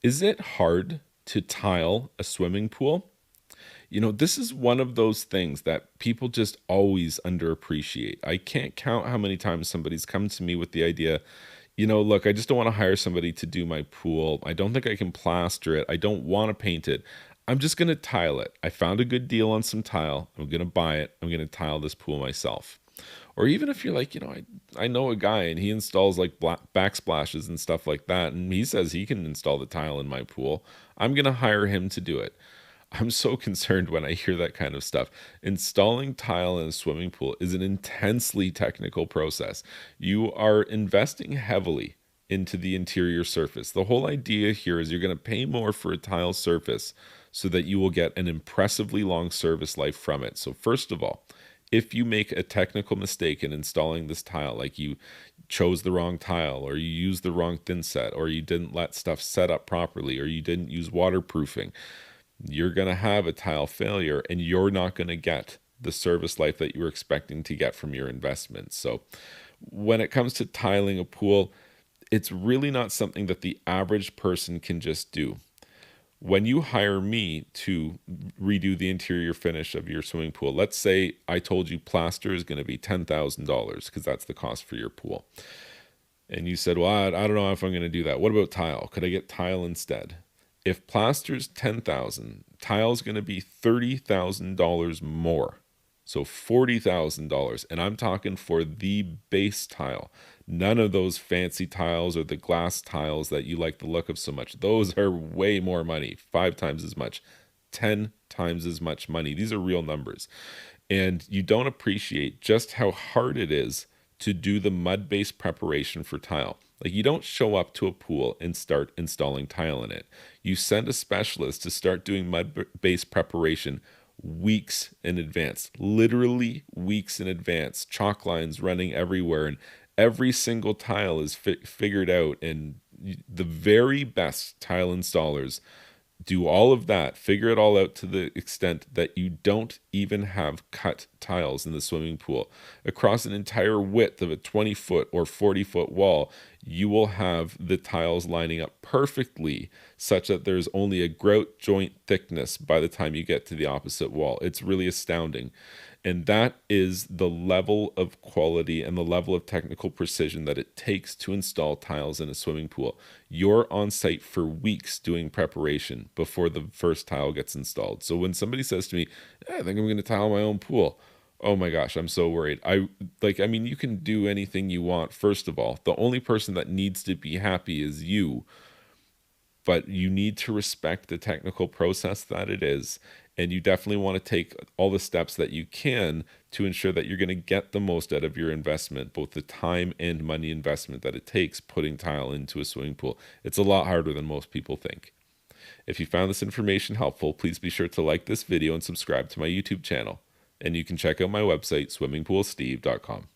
Is it hard to tile a swimming pool? This is one of those things that people just always underappreciate. I can't count how many times somebody's come to me with the idea, look, I just don't want to hire somebody to do my pool. I don't think I can plaster it. I don't want to paint it. I'm just going to tile it. I found a good deal on some tile. I'm going to buy it. I'm going to tile this pool myself. Or even if you're like, I know a guy and he installs like backsplashes and stuff like that, and he says he can install the tile in my pool. I'm going to hire him to do it. I'm so concerned when I hear that kind of stuff. Installing tile in a swimming pool is an intensely technical process. You are investing heavily into the interior surface. The whole idea here is you're going to pay more for a tile surface so that you will get an impressively long service life from it. So, first of all, if you make a technical mistake in installing this tile, like you chose the wrong tile, or you used the wrong thin set, or you didn't let stuff set up properly, or you didn't use waterproofing, you're going to have a tile failure and you're not going to get the service life that you were expecting to get from your investment. So, when it comes to tiling a pool, it's really not something that the average person can just do. When you hire me to redo the interior finish of your swimming pool, let's say I told you plaster is going to be $10,000 because that's the cost for your pool. And you said, well, I don't know if I'm going to do that. What about tile? Could I get tile instead? If plaster's 10,000, tile's going to be $30,000 more. So $40,000, and I'm talking for the base tile. None of those fancy tiles or the glass tiles that you like the look of so much. Those are way more money, 5 times as much, 10 times as much money. These are real numbers. And you don't appreciate just how hard it is to do the mud-based preparation for tile. Like, you don't show up to a pool and start installing tile in it. You send a specialist to start doing mud-based preparation weeks in advance, literally weeks in advance. Chalk lines running everywhere, and every single tile is figured out. And the very best tile installers do all of that, figure it all out to the extent that you don't even have cut tiles in the swimming pool. Across an entire width of a 20-foot or 40-foot wall, you will have the tiles lining up perfectly such that there's only a grout joint thickness by the time you get to the opposite wall. It's really astounding. And that is the level of quality and the level of technical precision that it takes to install tiles in a swimming pool. You're on site for weeks doing preparation before the first tile gets installed. So when somebody says to me, I think I'm going to tile my own pool, oh my gosh, I'm so worried. I mean, you can do anything you want. First of all, the only person that needs to be happy is you, but you need to respect the technical process that it is. And you definitely want to take all the steps that you can to ensure that you're going to get the most out of your investment, both the time and money investment that it takes putting tile into a swimming pool. It's a lot harder than most people think. If you found this information helpful, please be sure to like this video and subscribe to my YouTube channel. And you can check out my website, swimmingpoolsteve.com.